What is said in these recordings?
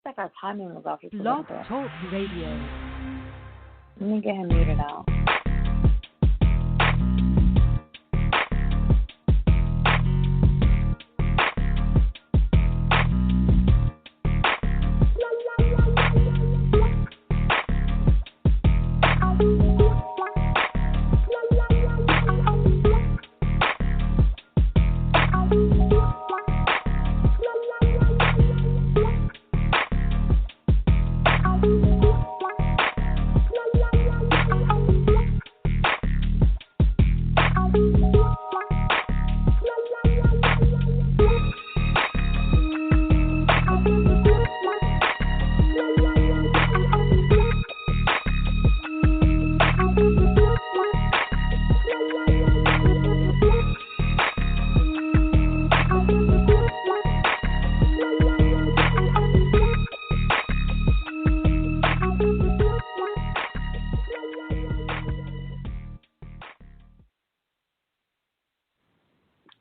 Like our timing was off just a little Blog bit. Talk Radio. Let me get him muted out.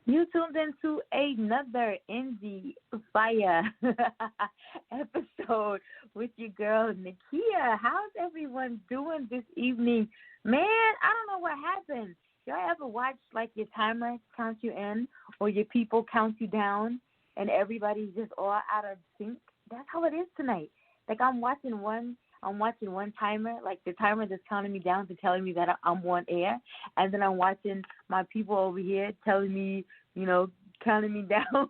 You tuned into another Endie Fiya episode with your girl, Nakia. How's everyone doing this evening? Man, I don't know what happened. Y'all ever watch, like, your timer count you in or your people count you down and everybody's just all out of sync? That's how it is tonight. Like, I'm watching one timer, like the timer that's counting me down to telling me that I'm on air, and then I'm watching my people over here telling me, counting me down,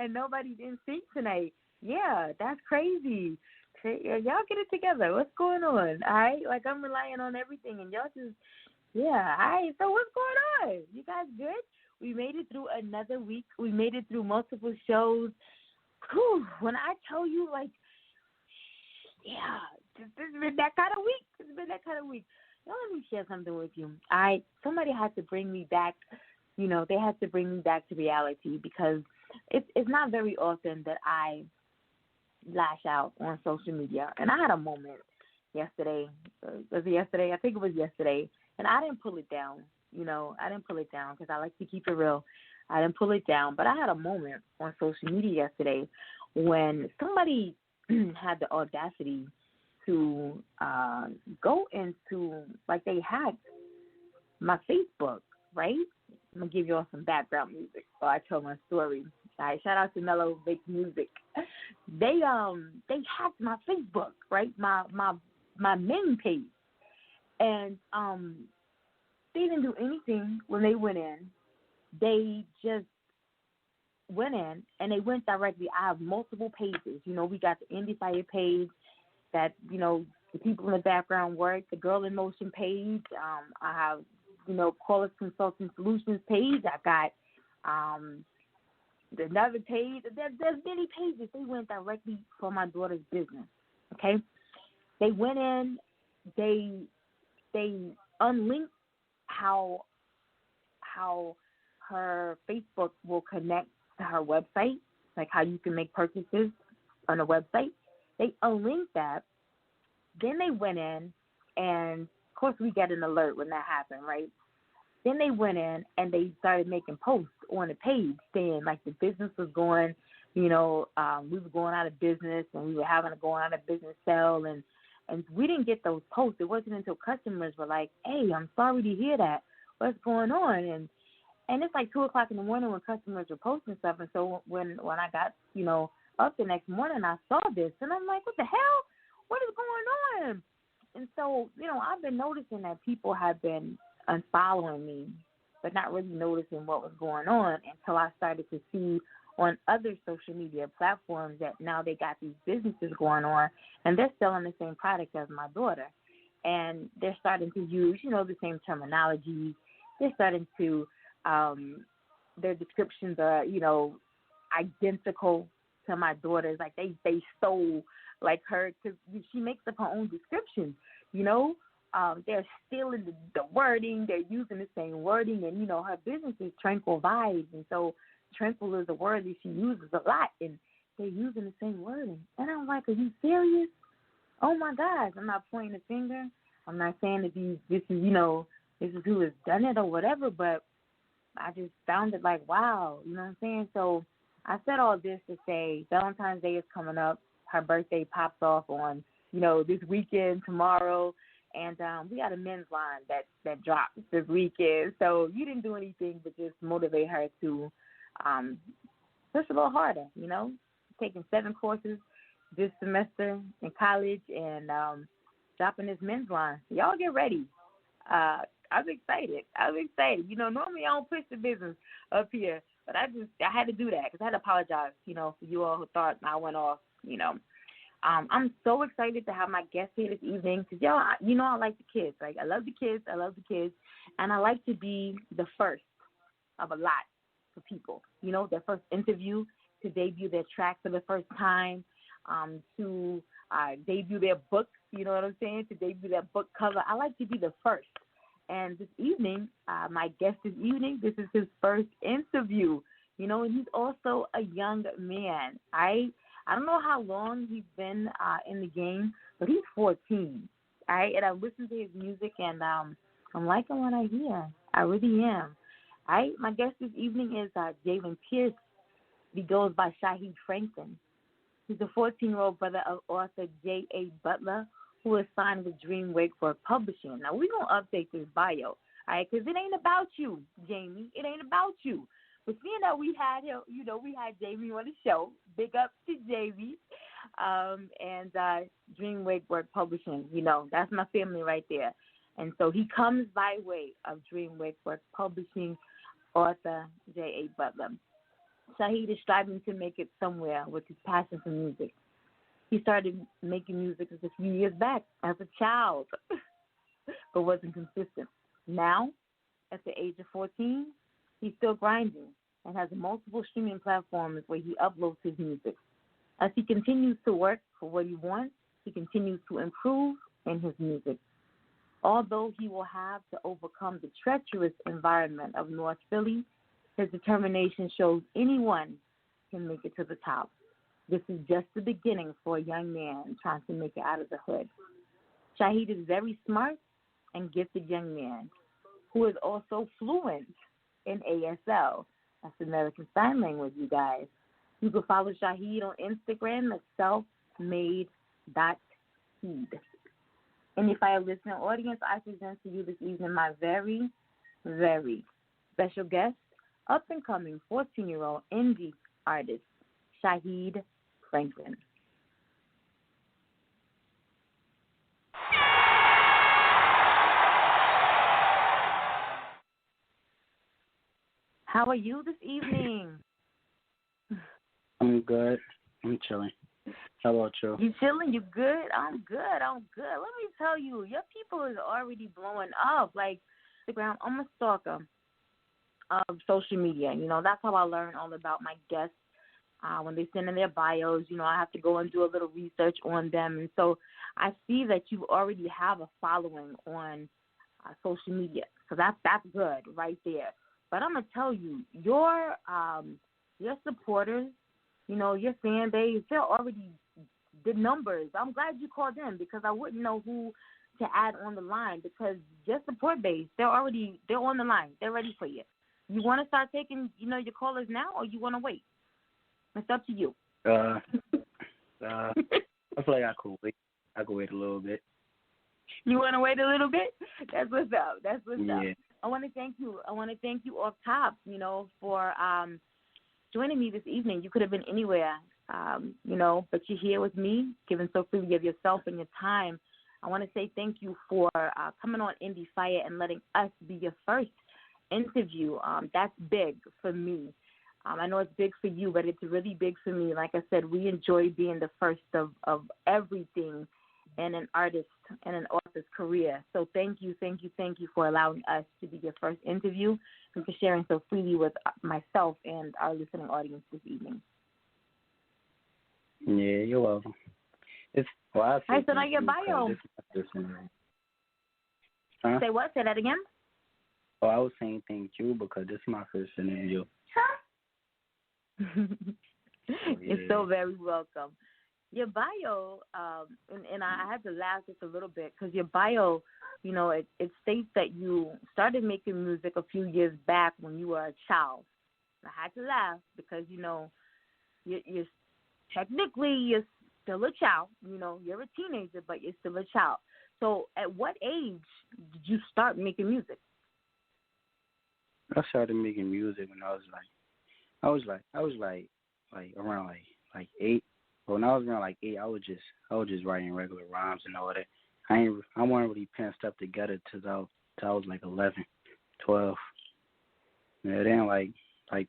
and nobody's in sync tonight. Yeah, that's crazy. Y'all get it together. What's going on? All right? Like, I'm relying on everything, and y'all just, all right. So what's going on? You guys good? We made it through another week. We made it through multiple shows. Whew, when I tell you, like, this has been that kind of week. It's been that kind of week. Let me share something with you. Somebody had to bring me back. They had to bring me back to reality because it's not very often that I lash out on social media. And I had a moment yesterday. Was it yesterday? I think it was yesterday. And I didn't pull it down. I didn't pull it down because I like to keep it real. I didn't pull it down. But I had a moment on social media yesterday when somebody had the audacity to go into, like, they hacked my Facebook, right? I'm going to give you all some background music while I tell my story. All right, shout out to Mellow Make Music. They hacked my Facebook, right? My main page. And they didn't do anything when they went in. They just went in and they went directly. I have multiple pages. We got the Endie Fiya page that, the people in the background work, the Girl in Motion page. I have, Callers Consulting Solutions page. I got another page. There's many pages. They went directly for my daughter's business, okay? They went in, they unlinked how her Facebook will connect to her website, like how you can make purchases on a website. They unlinked that. Then they went in, and, of course, we get an alert when that happened, right? Then they went in, and they started making posts on the page saying, like, the business was going, we were going out of business, and we were having a going out of business sale, and we didn't get those posts. It wasn't until customers were like, hey, I'm sorry to hear that. What's going on? And it's like 2 o'clock in the morning when customers were posting stuff. And so when I got, up the next morning, I saw this. And I'm like, what the hell? What is going on? And so, I've been noticing that people have been unfollowing me, but not really noticing what was going on until I started to see on other social media platforms that now they got these businesses going on, and they're selling the same product as my daughter. And they're starting to use, the same terminologies. They're starting to, their descriptions are, identical to my daughter's. Like, they stole, like, her, because she makes up her own descriptions, They're stealing the wording. They're using the same wording. And, her business is Tranquil Vibes. And so tranquil is a word that she uses a lot. And they're using the same wording. And I'm like, are you serious? Oh, my gosh. I'm not pointing a finger. I'm not saying that this is who has done it or whatever. But I just found it like, wow. You know what I'm saying? So I said all this to say Valentine's Day is coming up. her birthday pops off on, this weekend, tomorrow. And we got a men's line that drops this weekend. So you didn't do anything but just motivate her to push a little harder, taking 7 courses this semester in college and dropping this men's line. So y'all get ready. I'm excited. Normally I don't push the business up here, but I had to do that because I had to apologize, for you all who thought I went off, I'm so excited to have my guest here this evening because, I like the kids. Like, I love the kids, and I like to be the first of a lot for people, their first interview, to debut their track for the first time, to debut their book, you know what I'm saying, to debut their book cover. I like to be the first. And this evening, my guest this evening, this is his first interview, and he's also a young man. I don't know how long he's been in the game, but he's 14, all right? And I listen to his music, and I'm liking what I hear. I really am. All right? My guest this evening is Jalen Pierce. He goes by Shaheed Franklin. He's a 14-year-old brother of author J.A. Butler, who is signed with DREAMWAKEWORk Publishing. Now, we're going to update this bio, all right, because it ain't about you, Jamie. It ain't about you. But seeing that we had him, we had Jamie on the show. Big up to Jamie and DREAMWAKEWORk Publishing. That's my family right there. And so he comes by way of DREAMWAKEWORk Publishing author J.A. Butler. Shaheed is striving to make it somewhere with his passion for music. He started making music just a few years back as a child, but wasn't consistent. Now, at the age of 14, he's still grinding and has multiple streaming platforms where he uploads his music. As he continues to work for what he wants, he continues to improve in his music. Although he will have to overcome the treacherous environment of North Philly, his determination shows anyone can make it to the top. This is just the beginning for a young man trying to make it out of the hood. Shaheed is very smart and gifted young man who is also fluent in ASL. That's American Sign Language, you guys. You can follow Shaheed on Instagram at selfmade.seed. Endie Fiya listening audience, I present to you this evening my very, very special guest, up-and-coming 14-year-old indie artist, Shaheed Franklin. How are you this evening? I'm good. I'm chilling. How about you? You chilling? You good? I'm good. Let me tell you, your people is already blowing up. Like, Instagram, I'm a stalker of social media. That's how I learn all about my guests. When they send in their bios, I have to go and do a little research on them. And so I see that you already have a following on social media. So that's good right there. But I'm going to tell you, your supporters, your fan base, they're already the numbers. I'm glad you called in because I wouldn't know who to add on the line because your support base, they're on the line. They're ready for you. You want to start taking, your callers now or you want to wait? It's up to you. I feel like I could wait. I could wait a little bit. You want to wait a little bit? That's what's up. Yeah. I want to thank you. Off top, for joining me this evening. You could have been anywhere, but you're here with me, giving so freely of yourself and your time. I want to say thank you for coming on Endie Fiya and letting us be your first interview. That's big for me. I know it's big for you, but it's really big for me. Like I said, we enjoy being the first of everything in an artist and an author's career. So thank you for allowing us to be your first interview and for sharing so freely with myself and our listening audience this evening. Yeah, you're welcome. I said on your bio. Huh? Say what? Say that again? Oh, I was saying thank you because this is my first interview. You're so very welcome. Your bio, and I had to laugh just a little bit because your bio, it states that you started making music a few years back when you were a child. I had to laugh because, you're technically still a child. You know, you're a teenager, but you're still a child. So at what age did you start making music? I started making music when I was like around like 8. But when I was around like 8, I was just writing regular rhymes and all that. I wasn't really putting stuff together till I was like 11, 12. And then like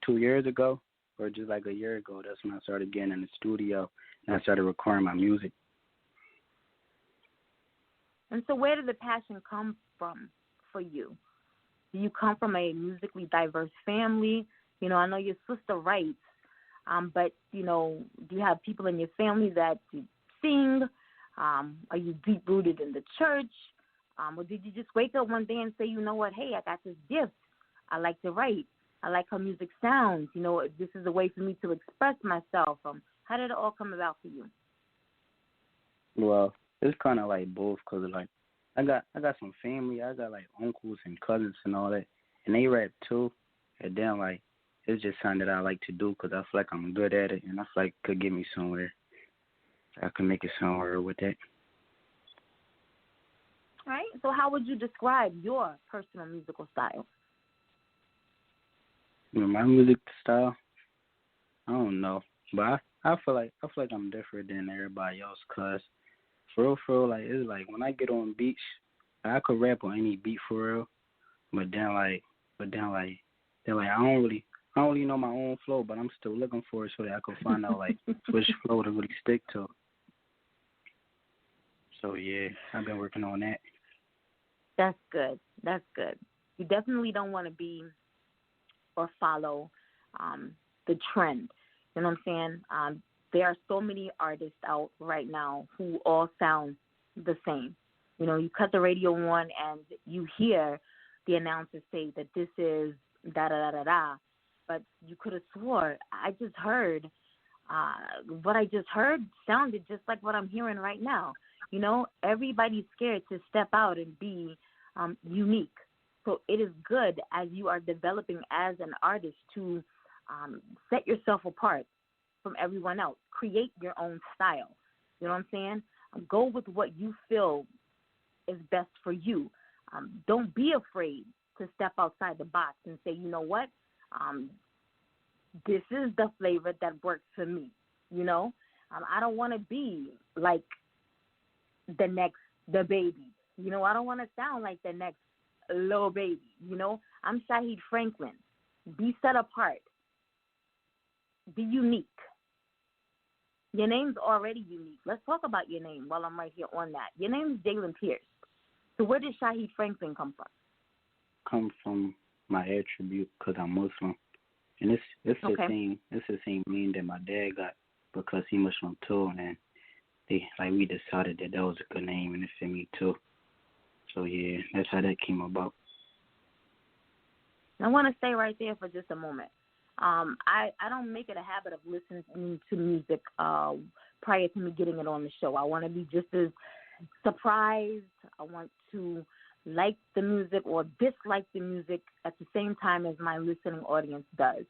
2 years ago, or just like a year ago, that's when I started getting in the studio and I started recording my music. And so where did the passion come from for you? Do you come from a musically diverse family? You know, I know your sister writes, but, you know, do you have people in your family that sing? Are you deep-rooted in the church? Or did you just wake up one day and say, you know what, hey, I got this gift. I like to write. I like how music sounds. You know, this is a way for me to express myself. How did it all come about for you? Well, it's kind of like both, cause like I got some family. I got like uncles and cousins and all that, and they rap too. And then like it's just something that I like to do, cause I feel like I'm good at it, and I feel like it could get me somewhere. I can make it somewhere with that. All right. So how would you describe your personal musical style? You know, my music style, I don't know, but I feel like I'm different than everybody else, cause for real, like it's like when I get on beats, I could rap on any beat for real, but then I don't really know my own flow, but I'm still looking for it so that I can find out like which flow to really stick to. So yeah, I've been working on that. That's good. That's good. You definitely don't want to be or follow the trend. You know what I'm saying? There are so many artists out right now who all sound the same. You know, you cut the radio on and you hear the announcers say that this is da-da-da-da-da, but you could have swore, I just heard, what I just heard sounded just like what I'm hearing right now. You know, everybody's scared to step out and be unique. So it is good as you are developing as an artist to set yourself apart from everyone else. Create your own style. You know what I'm saying? Go with what you feel is best for you. Don't be afraid to step outside the box and say, you know what, this is the flavor that works for me. You know, I don't want to be like the baby. You know, I don't want to sound like the next Lil Baby. You know, I'm Shaheed Franklin. Be set apart. Be unique. Your name's already unique. Let's talk about your name while I'm right here on that. Your name is Jalen Pierce. So where did Shaheed Franklin come from? Come from my attribute, cause I'm Muslim, and it's Okay. the same name that my dad got because he Muslim too, and we decided that was a good name and it fit me too. So yeah, that's how that came about. I want to stay right there for just a moment. I don't make it a habit of listening to music prior to me getting it on the show. I want to be just as surprised. I want to like the music or dislike the music at the same time as my listening audience does.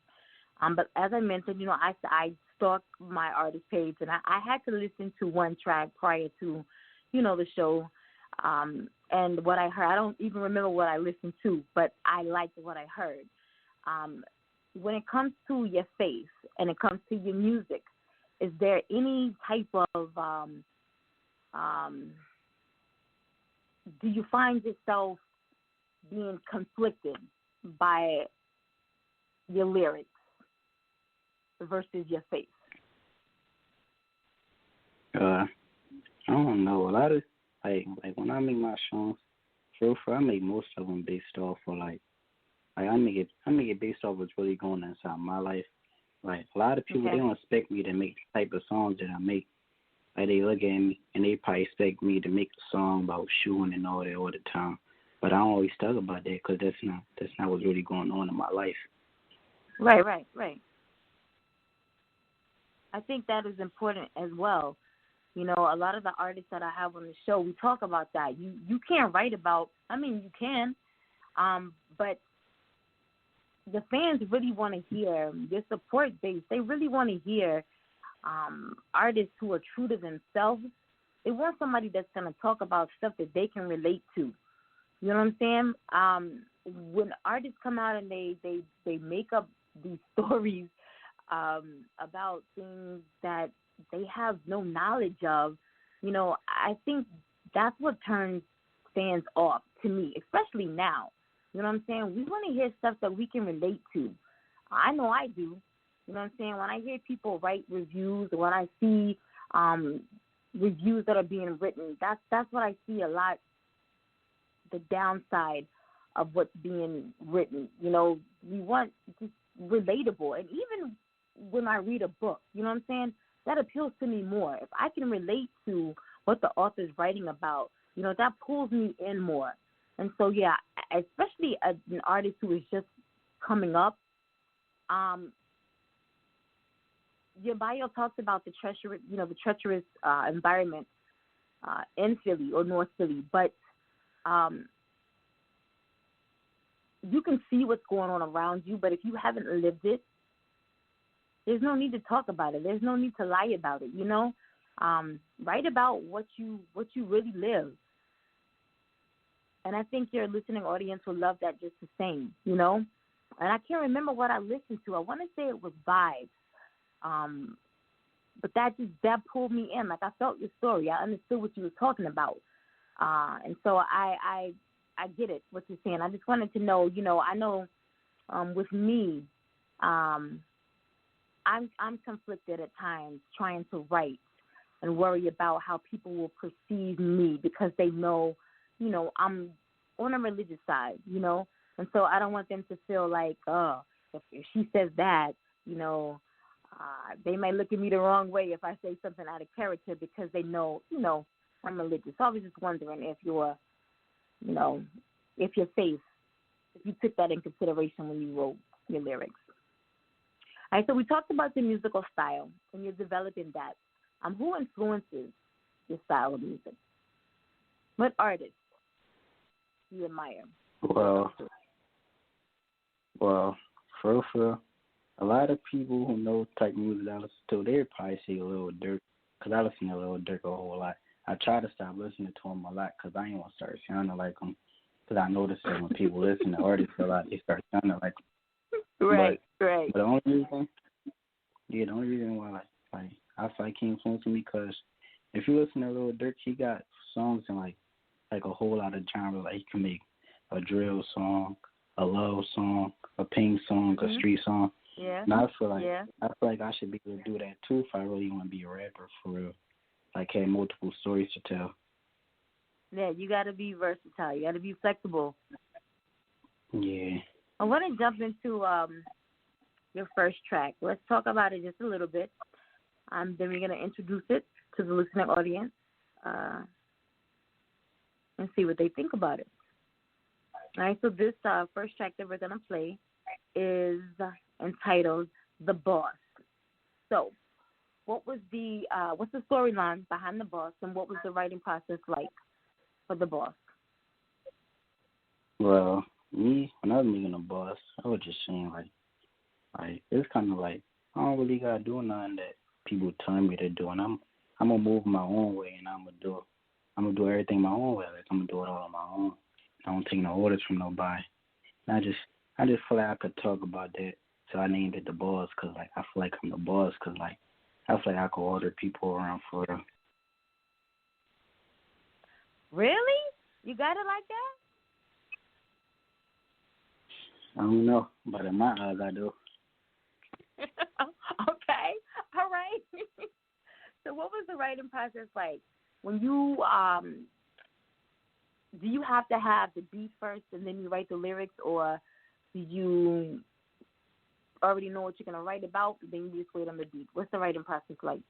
But as I mentioned, you know, I stalk my artist page, and I had to listen to one track prior to, you know, the show. And what I heard, I don't even remember what I listened to, but I liked what I heard. When it comes to your face and it comes to your music, is there any type of, do you find yourself being conflicted by your lyrics versus your face? I don't know. A lot of like when I make my songs, I make most of them based off of I make it based off what's really going on inside my life. Like a lot of people, Okay. they don't expect me to make the type of songs that I make. Like they look at me and they probably expect me to make a song about shooting and all that all the time. But I don't always talk about that because that's not what's really going on in my life. Right. I think that is important as well. You know, a lot of the artists that I have on the show, we talk about that. You can't write about, I mean, you can, but the fans really want to hear your support base. They really want to hear artists who are true to themselves. They want somebody that's going to talk about stuff that they can relate to. You know what I'm saying? When artists come out and they make up these stories about things that they have no knowledge of, I think that's what turns fans off to me, especially now. You know what I'm saying? We want to hear stuff that we can relate to. I know I do. You know what I'm saying? When I hear people write reviews, when I see reviews that are being written, that's what I see a lot, the downside of what's being written. We want just relatable. And even when I read a book, you know what I'm saying, that appeals to me more. If I can relate to what the author's writing about, that pulls me in more. And so, yeah, especially an artist who is just coming up, your bio talks about the treacherous environment in Philly or North Philly, but you can see what's going on around you. But if you haven't lived it, there's no need to talk about it. There's no need to lie about it. Write about what you really live. And I think your listening audience will love that just the same. And I can't remember what I listened to. I want to say it was Vibes. But that pulled me in. Like, I felt your story. I understood what you were talking about. And so I get it, what you're saying. I just wanted to know, I know with me, I'm conflicted at times trying to write and worry about how people will perceive me because they know, I'm on a religious side, and so I don't want them to feel like, if she says that, they might look at me the wrong way if I say something out of character because they know, I'm religious. So I was just wondering if you're, if you're safe, if you took that in consideration when you wrote your lyrics. All right, so we talked about the musical style, and you're developing that. Who influences your style of music? What artists do you admire? Well, for real, a lot of people who know type of music I listen to, they'd probably say Lil Durk, because I listen to Lil Durk a whole lot. I try to stop listening to him a lot because I ain't want to start sounding like him, because I notice that when people listen to artists a lot, they start sounding like him. Right. But the only reason why I feel like he influenced me, because if you listen to Lil Durk, he got songs in like a whole lot of genres. Like, he can make a drill song, a love song, a pink song, a street song. Yeah. And I feel like I should be able to do that too if I really want to be a rapper for real. Like, have multiple stories to tell. Yeah, you got to be versatile. You got to be flexible. Yeah. I want to jump into your first track. Let's talk about it just a little bit. Then we're going to introduce it to the listening audience and see what they think about it. All right, so this first track that we're going to play is entitled The Boss. So what was what's the storyline behind The Boss, and what was the writing process like for The Boss? Well, me, when I was making The Boss, I was just saying, like it's kind of like I don't really got to do nothing that people tell me to do, and I'm going to move my own way, and I'm going to do everything my own way. Like, I'm going to do it all on my own. I don't take no orders from nobody. And I just feel like I could talk about that, so I named it The Boss, because, like, I feel like I'm the boss, because, like, I feel like I could order people around for real. Really? You got it like that? I don't know, but in my eyes, I do. Okay. All right. So what was the writing process like? When you, do you have to have the beat first and then you write the lyrics, or do you already know what you're going to write about, then you just wait on the beat? What's the writing process like?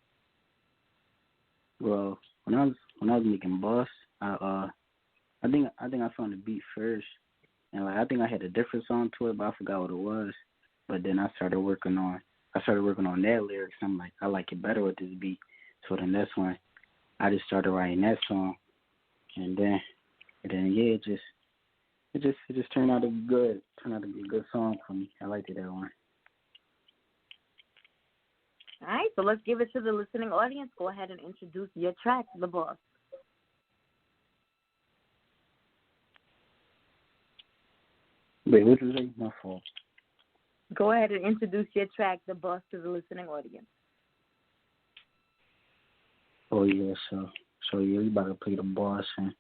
Well, when I was making Boss, I think I found the beat first, and like I think I had a different song to it, but I forgot what it was. But then I started working on that lyrics. I'm like, I like it better with this beat. So the next one, I just started writing that song, and then yeah, it just turned out to be good. Turned out to be a good song for me. I liked it that one. All right, so let's give it to the listening audience. Go ahead and introduce your track, The Boss. Wait, what is it? My fault. Go ahead and introduce your track, The Boss, to the listening audience. Oh, yeah, so yeah, we about to play The Boss, and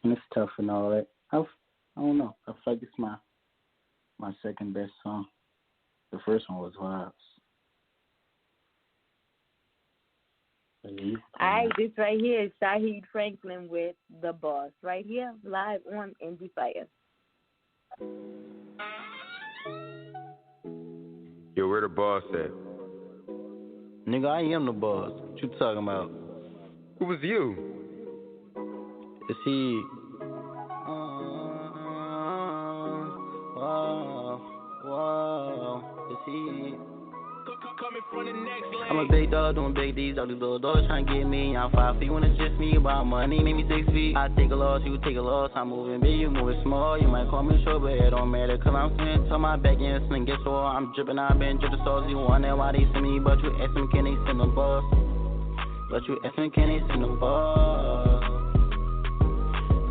it's tough and all that. I don't know. I feel like it's my second best song. The first one was Vibes. Yeah, all right, this right here is Shaheed Franklin with The Boss, right here, live on Endie Fiya. Yo, where the boss at? Nigga, I am the boss. What you talking about? Who was you? Is he? Is he? I'm a big dog doing big D's. All these little dogs trying to get me. I'm 5 feet when it's just me. About money, make me 6 feet. I take a loss, you take a loss. I'm moving big, you moving small. You might call me short, but it don't matter. Cause I'm sitting to my back and sling. Guess what? I'm dripping, I've been dripping sauce. You wonder why they send me, but you ask them, can they send the boss? But you ask them, can they send the boss?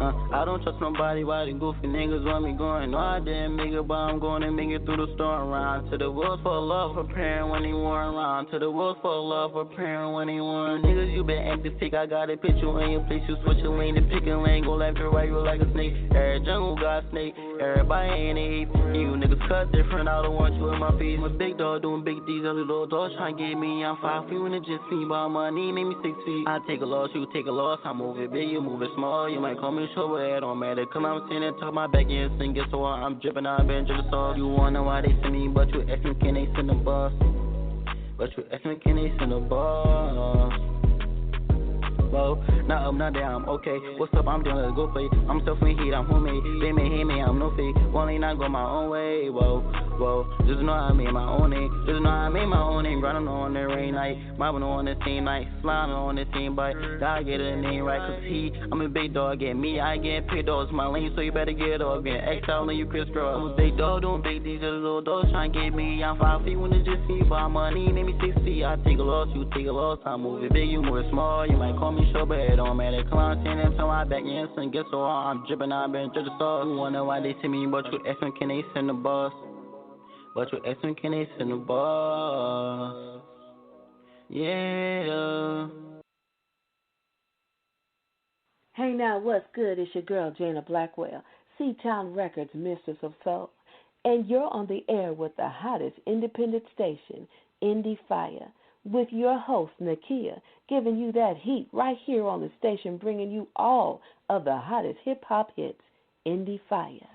I don't trust nobody, why the goofy niggas want me going? No, I didn't make it, but I'm going to make it through the storm around. To the woods for love, preparing when they weren't around. To the woods for love, preparing when they weren't. Niggas, you been acting fake, I gotta put you in your place. You switch your lane to pick a lane, go left or right, you like a snake. Every jungle got a snake, everybody ain't a ape. You niggas cut different, I don't want you in my face. I'm a big dog doing big D's, other little dogs trying to get me. I'm 5 feet when it just me, about money, make me 6 feet. I take a loss, you take a loss. I move it big, you move it small. You might call me short, but it don't matter. Cause I'm sitting and talk my back and sing. Guess what? I'm dripping, I've been dripping sauce. You wanna know why they send me, but you ask me, can they send the boss? But you ask me, can they send the boss? Whoa, not up, not down, I'm okay. What's up, I'm doing, let's go play. I'm self in heat, I'm homemade. They may hate me, I'm no fake. Only not go my own way, whoa. Just know I made my own name. Just know I made my own name. Grinding on the rain night. Mobbing on the same night. Sliding on the same bike. Gotta get a name right, cause I'm a big dog, get me, I get paid dogs. My lane, so you better get off. Get XL and you crisscross. I'm a big dog doing big D's, just little dogs trying to get me. I'm 5 feet when it's just me. By money, make me 6 feet. I take a loss, you take a loss. I move it big, you move it small. You might call me short, but it don't matter. Come on, stand and tell my back and sing. Guess what? I'm dripping, I've been dripping sauce. You wonder why they send me, but you asking, can they send the boss? But you asking, can they send the boss? Yeah. Hey now, what's good? It's your girl, Jana Blackwell, C-Town Records, Mistress of Soul. And you're on the air with the hottest independent station, Endie Fiya, with your host, Nakia, giving you that heat right here on the station, bringing you all of the hottest hip-hop hits, Endie Fiya.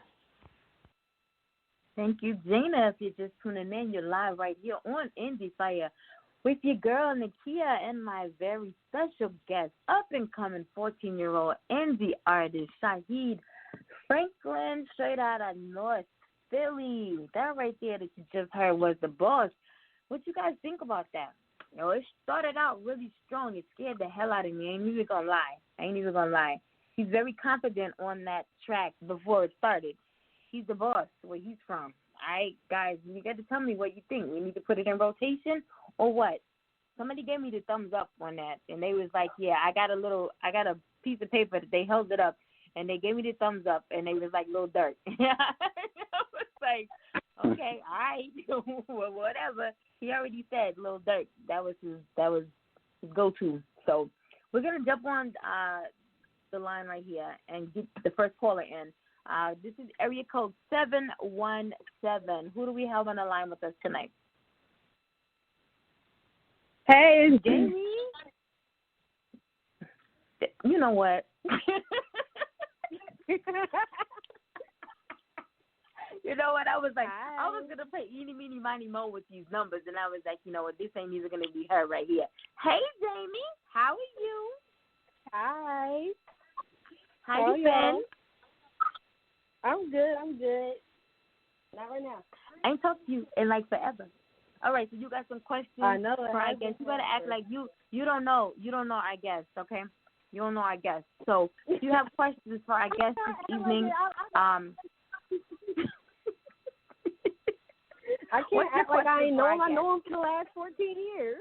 Thank you, Jana. If you're just tuning in, you're live right here on Endie Fiya with your girl, Nakia, and my very special guest, up-and-coming 14-year-old indie artist, Shaheed Franklin, straight out of North Philly. That right there that you just heard was The Boss. What you guys think about that? You know, it started out really strong. It scared the hell out of me. I ain't even gonna lie. He's very confident on that track before it started. He's the boss, where he's from. All right, guys, you got to tell me what you think. We need to put it in rotation or what? Somebody gave me the thumbs up on that, and they was like, yeah, I got a piece of paper that they held it up, and they gave me the thumbs up, and they was like, Lil Durk. I was like, okay, all right, well, whatever. He already said Lil Durk. That was his go-to. So we're gonna jump on the line right here and get the first caller in. This is area code 717. Who do we have on the line with us tonight? Hey, it's Jamie. You know what? You know what? I was like, hi. I was going to play eeny, meeny, miny, mo with these numbers, and I was like, you know what? This ain't even going to be her right here. Hey, Jamie. How are you? Hi. How you been? I'm good. Not right now. I ain't talked to you in like forever. All right, so you got some questions. I know. For our guest. You gotta act like you don't know. You don't know our guest, okay? You don't know our guest. So if you have questions for our guest this evening, I can't act like I ain't know him. I know him for the last 14 years.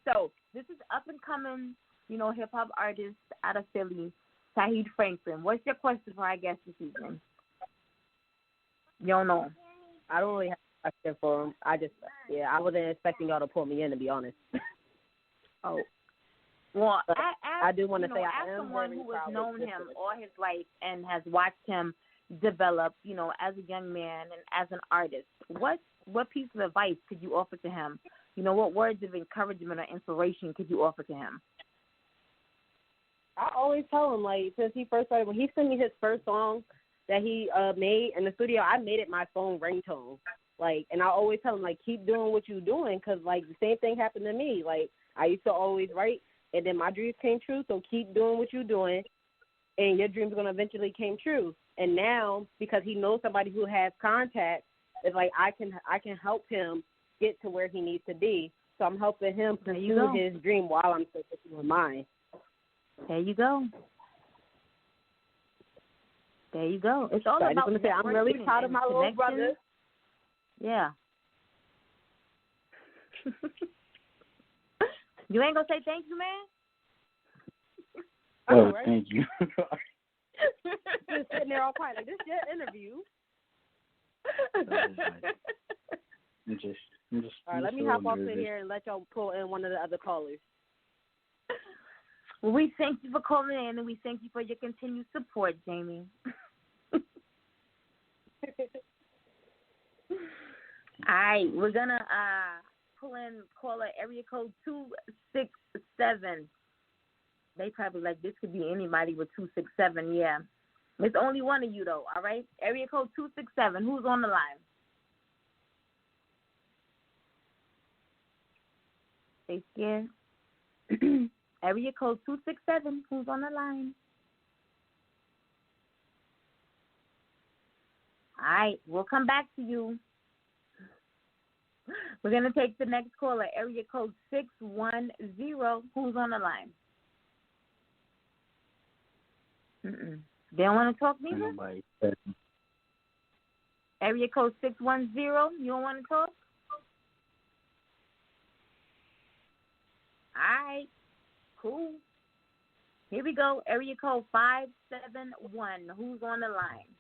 So this is up and coming, hip hop artist out of Philly, Shaheed Franklin. What's your question for our guest this evening? You don't know him. I don't really have a question for him. I wasn't expecting y'all to pull me in, to be honest. Oh. Well, I do want to say as someone who has known him all his life and has watched him develop, as a young man and as an artist, what piece of advice could you offer to him? What words of encouragement or inspiration could you offer to him? I always tell him, like, since he first started, when he sent me his first song that he made in the studio, I made it my phone ringtone. Like, and I always tell him, like, keep doing what you're doing, because, like, the same thing happened to me. Like, I used to always write, and then my dreams came true, so keep doing what you're doing, and your dreams are going to eventually came true. And now, because he knows somebody who has contact, it's like I can help him get to where he needs to be. So I'm helping him pursue his dream while I'm still pursuing mine. There you go. There you go. It's all so about. I just want to say I'm really proud of my little brother. Yeah. You ain't gonna say thank you, man? Oh, right? Thank you. Just sitting there all quiet, like, this is your interview. I'm just all right, let me hop off in here and let y'all pull in one of the other callers. Well, we thank you for calling in, and we thank you for your continued support, Jamie. All right, we're going to pull in caller area code 267. They probably like, this could be anybody with 267, yeah. It's only one of you, though, all right? Area code 267. Who's on the line? Stay scared. Area code 267. Who's on the line? All right, we'll come back to you. We're going to take the next caller, area code 610. Who's on the line? They don't want to talk neither? Nobody. Area code 610. You don't want to talk? All right. Cool. Here we go. Area code 571. Who's on the line?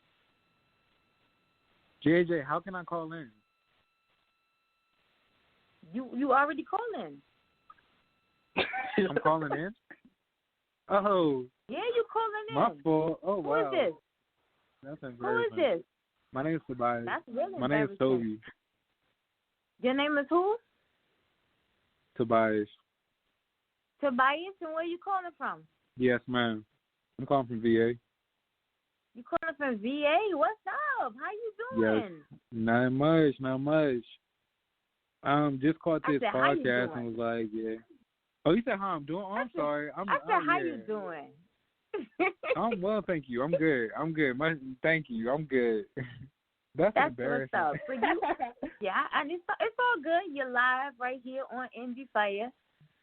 JJ, how can I call in? You already called in. I'm calling in? Oh. Yeah, you calling in. My fault. Oh, wow. Who is this? That's embarrassing. Who is this? My name is Tobias. That's really My name is Toby. Your name is who? Tobias. Tobias, and where you calling from? Yes, ma'am. I'm calling from VA. You calling from VA? What's up? How you doing? Yes. Not much. Just caught this podcast and was like, yeah. Oh, you said how I'm doing? Oh, I'm sorry. I said, how you doing? I'm well, thank you. I'm good. Thank you. I'm good. That's embarrassing. What's up. So yeah, and it's all good. You're live right here on Endie Fiya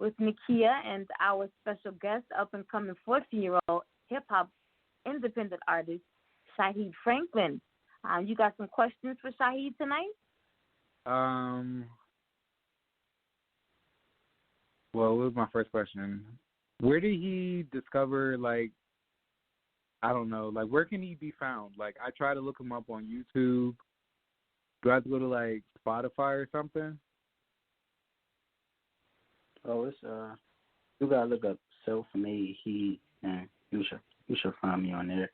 with Nakia and our special guest, up-and-coming 14-year-old hip-hop independent artist, Shaheed Franklin. You got some questions for Shaheed tonight? Well, what was my first question? Where did he discover, like, I don't know, like, where can he be found? Like, I try to look him up on YouTube. Do I have to go to, like, Spotify or something? Oh, it's you gotta look up Self-Made Heat, and you should find me on there.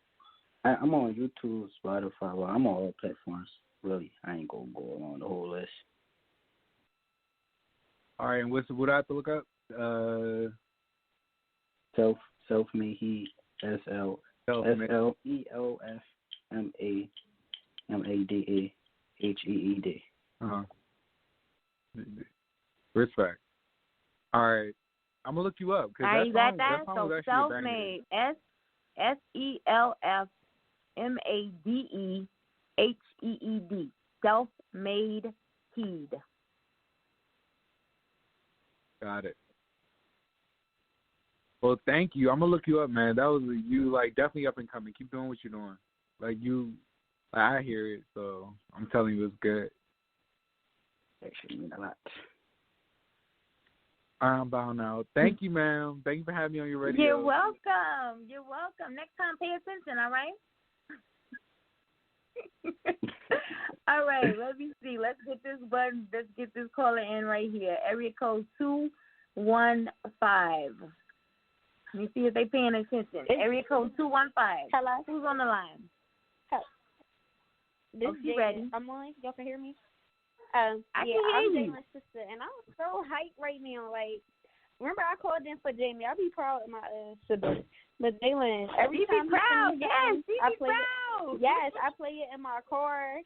I'm on YouTube, Spotify. Well, I'm on all platforms. Really, I ain't gonna go on the whole list. All right, and what do I have to look up? Self-Made Heat, SLEOFMADAHEED. Respect. All right, I'm gonna look you up because you got that. So Self-Made, SELFMADEHEED. Self-Made Heed. Got it. Well, thank you. I'm gonna look you up, man. That was you, like, definitely up and coming. Keep doing what you're doing. Like, you I hear it, so I'm telling you it's good. That should mean a lot. I'm bound out. Thank you, ma'am. Thank you for having me on your radio. You're welcome. You're welcome. Next time, pay attention, all right? All right, let me see. Let's get this button. Let's get this caller in right here. Area code 215. Let me see if they paying attention. Area code 215. Hello. Who's on the line? This is Jada. ready? I'm on. Y'all can hear me? I can hear I'm you. Jalen's sister, and I'm so hyped right now. Like, remember I called in for Jamie. I'll be proud of my sibling. But Jalen, every She time be proud. Yes, I play proud. it. Yes, I play it in my car.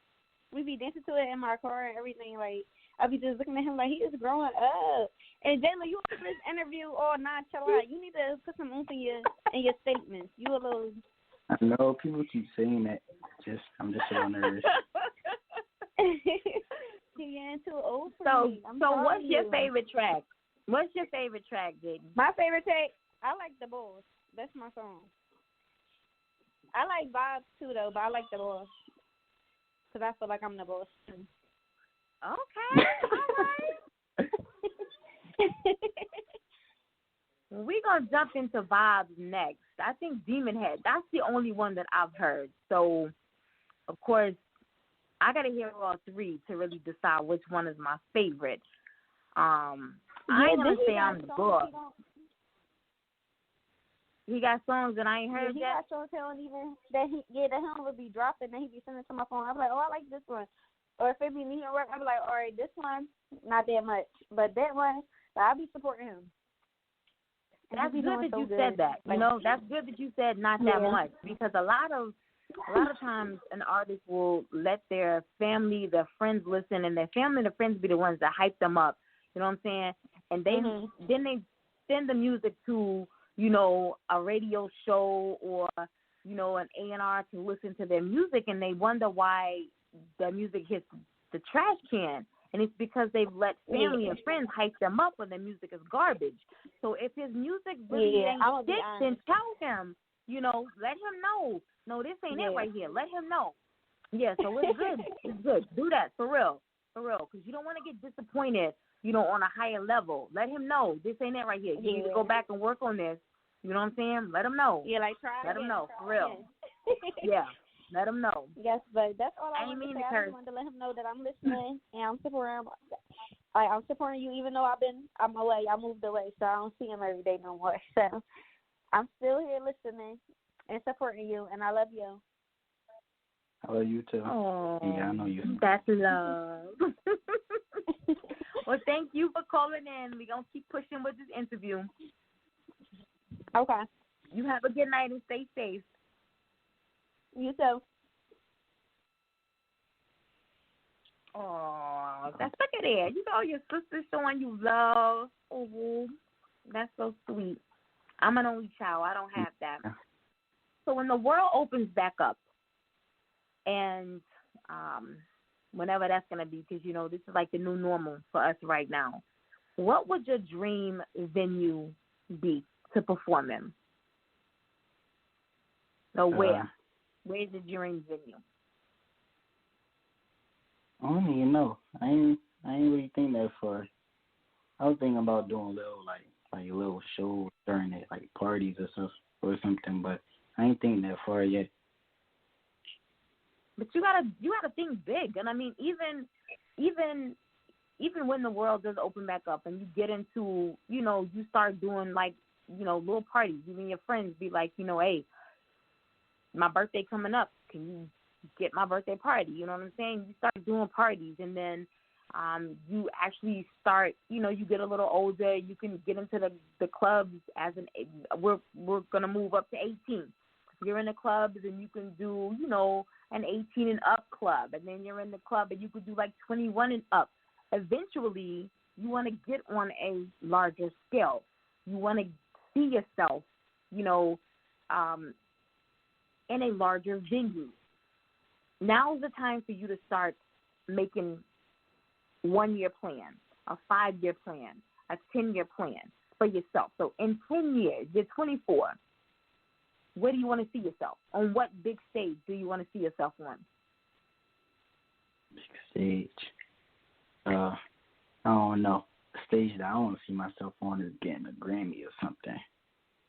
We be dancing to it in my car and everything. Like, I be just looking at him like he is growing up. And Jalen, you in this interview all nonchalant. You need to put some oomph in your statements. You a little. I know people keep saying that. I'm just so nervous. He getting too old for me. So what's your favorite track? What's your favorite track, Jaden? My favorite track, I like The Boss. That's my song. I like Vibes too, though, but I like The Boss because I feel like I'm the boss too. Okay, all right. We're going to jump into Vibes next. I think Demon Head, that's the only one that I've heard. So, of course, I got to hear all three to really decide which one is my favorite. I ain't going to say I'm the boss. He got songs that I ain't heard he yet? got songs he don't even, that him would be dropping, and he be sending to my phone. I'm like, oh, I like this one. Or if it be New York, I'm like, all right, this one, not that much. But that one, I'll be supporting him. That's good that you said that. Like, you know, that's good that you said not that much, because a lot of times an artist will let their family, their friends listen, and their family and their friends be the ones that hype them up. You know what I'm saying? And then they send the music to, you know, a radio show or, you know, an A&R to listen to their music, and they wonder why their music hits the trash can. And it's because they've let family and friends hype them up when their music is garbage. So if his music really ain't shit, then tell him, you know, let him know. No, this ain't it right here. Let him know. Yeah, so it's good. It's good. Do that, for real. For real, because you don't want to get disappointed, you know, on a higher level. Let him know. This ain't it right here. You need to go back and work on this. You know what I'm saying? Let him know. Yeah, like try Let him know, for real. Yeah. Let him know. Yes, but that's all I wanted to say. I just wanted to let him know that I'm listening and I'm supporting him. I'm supporting you, even though I'm away. I moved away, so I don't see him every day no more. So I'm still here listening and supporting you, and I love you. I love you too. Oh, yeah, I know you. That's love. Well, thank you for calling in. We're going to keep pushing with this interview. Okay. You have a good night and stay safe. You too. Oh, look at that. You know your sister showing you love. Oh, that's so sweet. I'm an only child. I don't have that. So when the world opens back up, and whenever that's going to be, because, you know, this is like the new normal for us right now, what would your dream venue be to perform in? So where? Where's the dream venue? I don't even know. I ain't really think that far. I was thinking about doing little little shows during it, like parties or stuff or something, but I ain't thinking that far yet. But you gotta think big, and I mean, even when the world does open back up and you get into, you know, you start doing like, you know, little parties. Even your friends be like, you know, hey, my birthday coming up, can you get my birthday party? You know what I'm saying? You start doing parties, and then you actually start, you know, you get a little older, you can get into the clubs we're going to move up to 18. You're in the clubs and you can do, you know, an 18 and up club, and then you're in the club and you could do like 21 and up. Eventually, you want to get on a larger scale. You want to see yourself, you know, in a larger venue. Now's the time for you to start making 1-year plan, a 5-year plan, a 10-year plan for yourself. So in 10 years, you're 24. Where do you want to see yourself? On what big stage do you want to see yourself on? Stage. I don't know. A stage that I don't see myself on is getting a Grammy or something.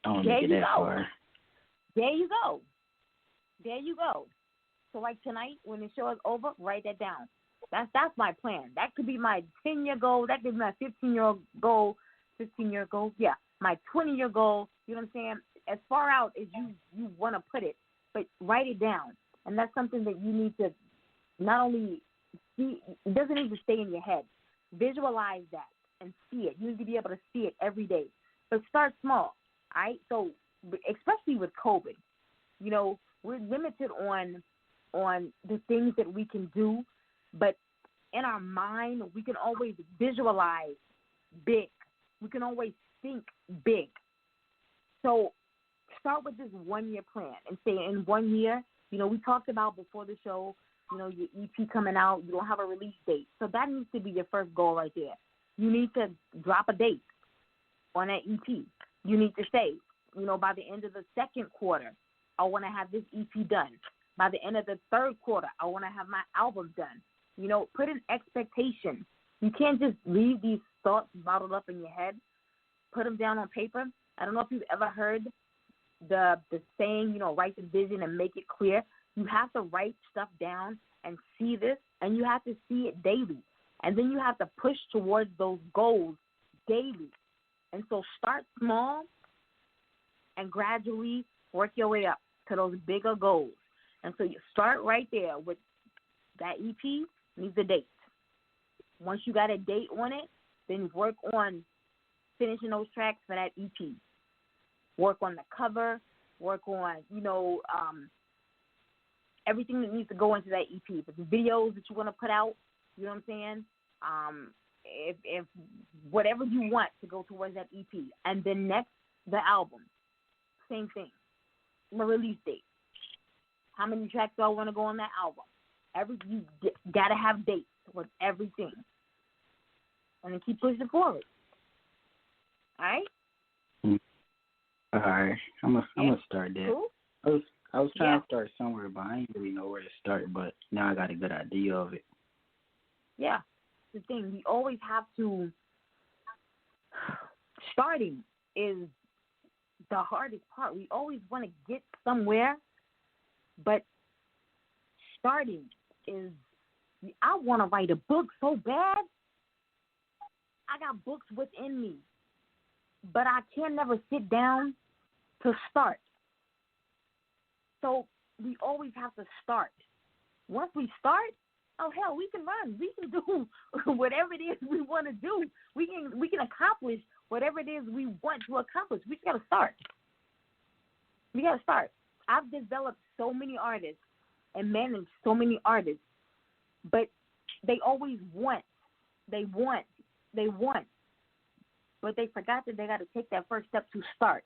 I don't make it that far. There you go. There you go. So like tonight, when the show is over, write that down. That's my plan. That could be my 10-year goal. That could be my 15-year goal. 15-year goal. Yeah, my 20-year goal. You know what I'm saying? As far out as you want to put it, but write it down. And that's something that you need to not only see. It doesn't need to stay in your head. Visualize that and see it. You need to be able to see it every day. But start small. All right? So especially with COVID, you know, we're limited on the things that we can do, but in our mind, we can always visualize big. We can always think big. So start with this 1-year plan and say in 1 year, you know, we talked about before the show, you know, your EP coming out, you don't have a release date. So that needs to be your first goal right there. You need to drop a date on that EP. You need to say, you know, by the end of the second quarter, I want to have this EP done. By the end of the third quarter, I want to have my album done. You know, put an expectation. You can't just leave these thoughts bottled up in your head. Put them down on paper. I don't know if you've ever heard the saying, you know, write the vision and make it clear. You have to write stuff down and see this, and you have to see it daily. And then you have to push towards those goals daily. And so start small and gradually work your way up to those bigger goals. And so you start right there with that EP needs a date. Once you got a date on it, then work on finishing those tracks for that EP. Work on the cover, work on, you know, everything that needs to go into that EP. If it's videos that you want to put out, you know what I'm saying? If whatever you want to go towards that EP. And then next, the album. Same thing. The release date. How many tracks do I want to go on that album? You got to have dates with everything. And then keep pushing forward. All right? All right. I'm gonna start there. Cool. I was trying to start somewhere, but I didn't really know where to start. But now I got a good idea of it. Yeah. The thing, we always have to, starting is the hardest part. We always want to get somewhere, but starting is, I want to write a book so bad. I got books within me, but I can never sit down to start. So we always have to start. Once we start, oh hell, we can run. We can do whatever it is we want to do. We can accomplish whatever it is we want to accomplish. We just gotta start. We gotta start. I've developed so many artists and managed so many artists, but they always want. They want. But they forgot that they got to take that first step to start.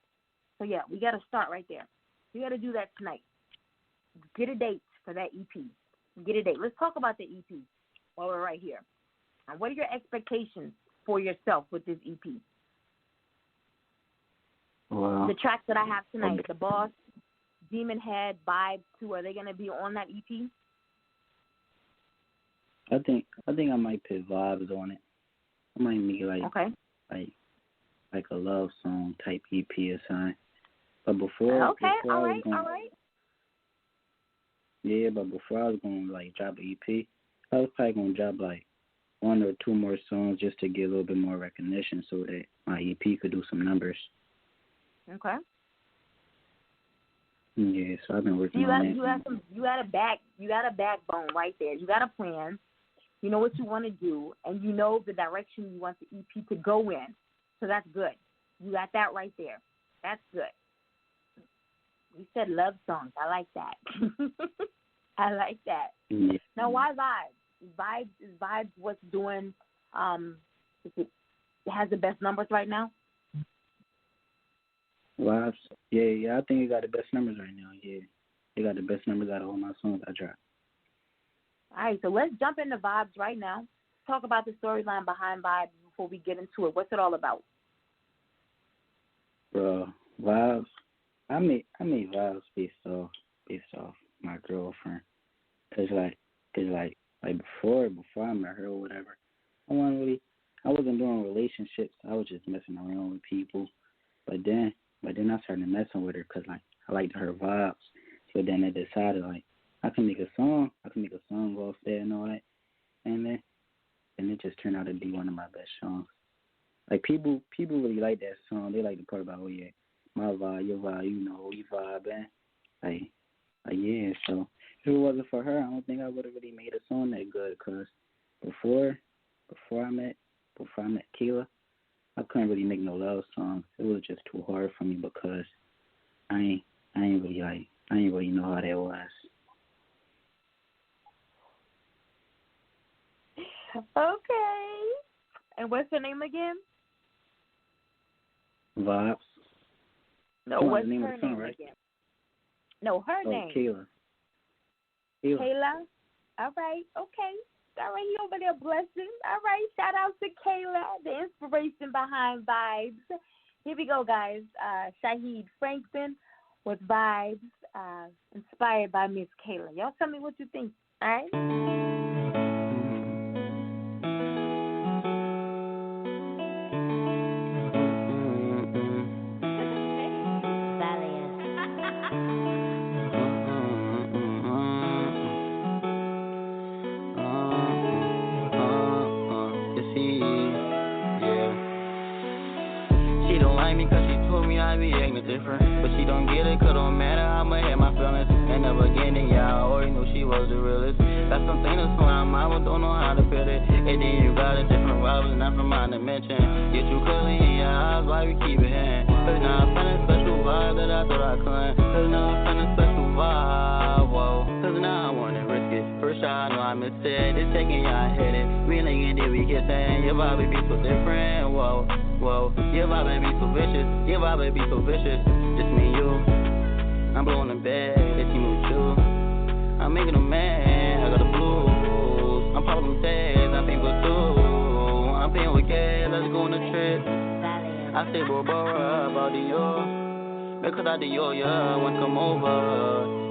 So yeah, we got to start right there. We got to do that tonight. Get a date for that EP. Get a date. Let's talk about the EP while we're right here. And what are your expectations for yourself with this EP? Well, the tracks that I have tonight, The Boss, Demon Head, Vibe 2, are they going to be on that EP? I think I might put vibes on it. I might make like a love song type EP or something. But before, all right. Yeah, but before I was going to like drop an EP, I was probably going to drop like 1 or 2 more songs just to get a little bit more recognition so that my EP could do some numbers. Okay. Yeah, so I've been working on that. You got a backbone right there. You got a plan. You know what you want to do, and you know the direction you want the EP to go in. So that's good. You got that right there. That's good. You said love songs. I like that. I like that. Yeah. Now, why Vibes? Vibes what's doing? It has the best numbers right now. Vibes. Yeah. I think it got the best numbers right now. Yeah, it got the best numbers out of all my songs I dropped. All right, so let's jump into Vibes right now. Talk about the storyline behind Vibes before we get into it. What's it all about? Bro, Vibes. I made Vibes based off my girlfriend. It's like Like before I met her or whatever, I wasn't doing relationships. I was just messing around with people. But then I started messing with her because like I liked her vibes. So then I decided like I can make a song off that and all that, and then it just turned out to be one of my best songs. Like people really like that song. They like the part about, oh yeah, my vibe, your vibe, you know, we vibing. Like yeah. So if it wasn't for her, I don't think I would have really made a song that good. Cause before I met Keela, I couldn't really make no love songs. It was just too hard for me because I ain't really know how that was. Okay. And what's her name again? Vibes. No, Come what's on, the name her of the song, name right? again? No, her name. Kayla. Kayla? All right, okay. All right, you over there blessing. All right, shout out to Kayla, the inspiration behind Vibes. Here we go, guys. Shaheed Franklin with Vibes, inspired by Miss Kayla. Y'all tell me what you think, all right? I be acting different, but she don't get it, cause don't matter, I'ma have my feelings. In the beginning, yeah, I already knew she was the realest. Got some things that's my mama don't know how to put it. And then you got a different rival, not from my dimension. Get you clearly in your eyes, why we keep it in? Cause now I'm feeling special vibe that I thought I couldn't. Cause now I'm feeling special vibe, whoa. Cause now I wanna risk it. First shot, I know I missed it. It's taking y'all headed. We linking, then we kissing. Your vibe be so different, whoa. Whoa, your vibe be so vicious, your vibe be so vicious. Just me and you, I'm blowing the bag, they see me with you. I'm making them mad, I got the blues. I'm popping them tags, I'm paying with two. I'm paying with cash, let's go on a trip. I say, bro, about the yo. Because I did yo, yeah, want to come over.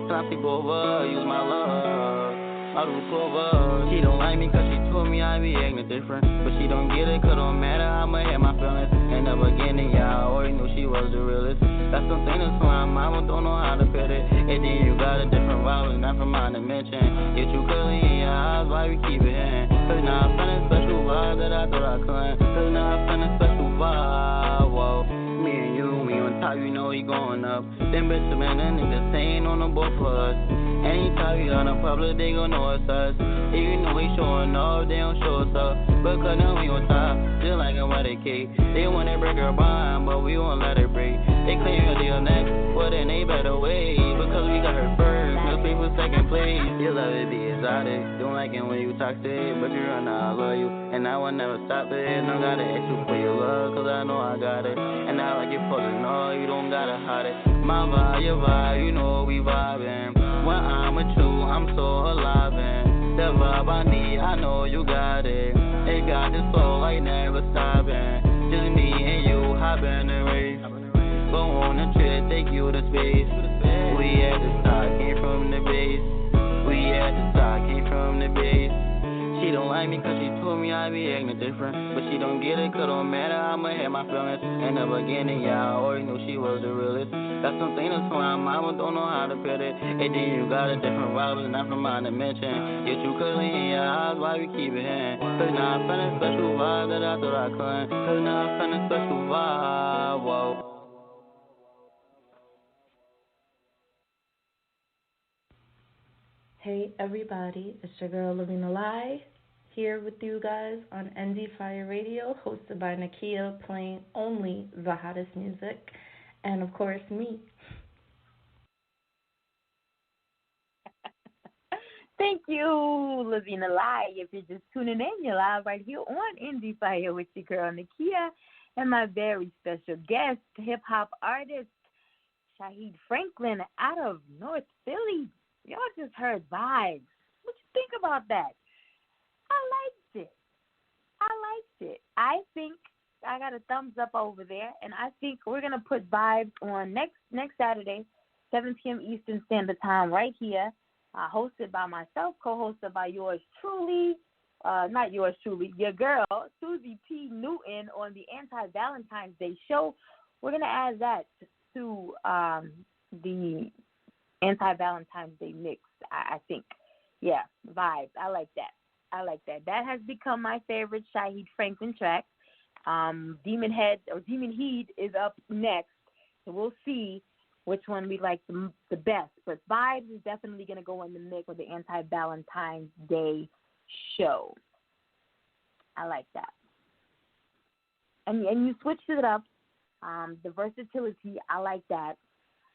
Can I sleep over, use my love. I do clover. She don't like me cause she told me I be acting different. But she don't get it cause don't matter, I'ma have my feelings. In the beginning, yeah, I already knew she was the realest. Got some things that's my mama don't know how to fit it. And then you got a different rival, not from my dimension. Get you clearly in your eyes, why we keep it in? Cause now I'm feeling special vibe that I thought I couldn't. Cause now I'm feeling special vibe, whoa. Me and you, we on top, you know we going up. Them bitches, man, them niggas ain't on the boat for us. Anytime we on the public, they gon' know it's us. Even though we showing off, they don't show us up. Because now we on top, just like a wedding cake. They wanna break our bond, but we won't let it break. They claim you're the next, well then they better wait. Because we got her first, no people second place. You love it, be exotic. Don't like it when you toxic, but girl, now I love you. And I will never stop it. No gotta ask you for your love, cause I know I got it. And I like it pulling all, you don't gotta hide it. My vibe, your vibe, you know we vibing. When I'm with you, I'm so alive and the vibe I need, I know you got it. It got this flow like never stopping. Just me and you hopping the race. Go on a trip, take you to space. We at the top, came from the base. We at the top, came from the base. She don't like me cause she told me I be acting different. But she don't get it cause don't matter, I'ma have my feelings. In the beginning, yeah, I already knew she was the realest. Got some things that's my mama don't know how to put it. And then you got a different rival, not from my dimension. Get you clearly in your eyes, why we keep it in? Cause now I'm feeling special vibe that I thought I couldn't. Cause now I'm feeling special vibe, whoa. Hey everybody, it's your girl Lavina Lai here with you guys on Endie Fiya Radio, hosted by Nakia, playing only the hottest music, and of course me. Thank you, Lavina Lai. If you're just tuning in, you're live right here on Endie Fiya with your girl Nakia and my very special guest, hip-hop artist Shaheed Franklin out of North Philly. Y'all just heard Vibes. What you think about that? I liked it. I think I got a thumbs up over there, and I think we're going to put Vibes on next Saturday, 7 p.m. Eastern Standard Time right here hosted by myself, co-hosted by yours truly, not yours truly, your girl, Susie P. Newton on the Anti-Valentine's Day show. We're going to add that to the Anti-Valentine's Day mix, I think. Yeah, vibes. I like that. That has become my favorite Shaheed Franklin track. Demon Heed is up next, so we'll see which one we like the best. But Vibes is definitely going to go in the mix with the Anti-Valentine's Day show. I like that. And you switched it up. The versatility, I like that.